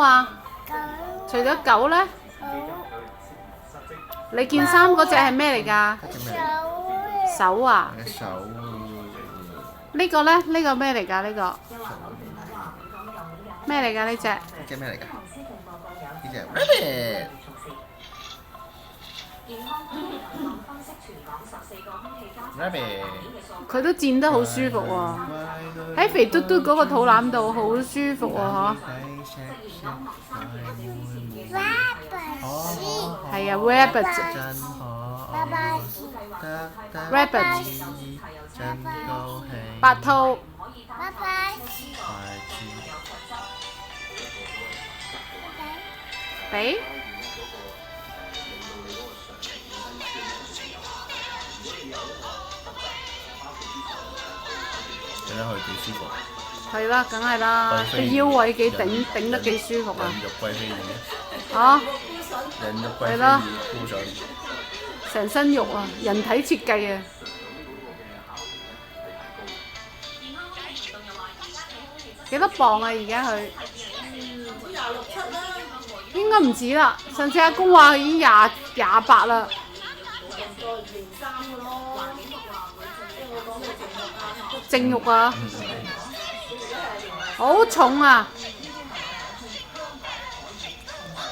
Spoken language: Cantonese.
啊？狗除咗狗呢？你件衫嗰隻係咩嚟㗎？手手啊？手呢個呢？呢個咩嚟㗎？呢個咩嚟㗎？呢隻呢隻咩嚟㗎？呢隻 rabbit。rabbit。佢都佔得好舒服喎，喺肥嘟嘟嗰個肚腩度好舒服喎，嗬。係啊，rabbit。爸爸 rabbit。真高興。白兔。爸爸俾。睇下佢幾舒服。係啦，梗係啦，個腰位幾頂得幾舒服啊！人肉貴妃魚。嚇，人肉貴妃係啦魚菇筍。成身肉啊，人體設計啊！幾多磅啊？而家佢應該唔止啦。上次阿公話已經28啦。淨肉啊！好重啊！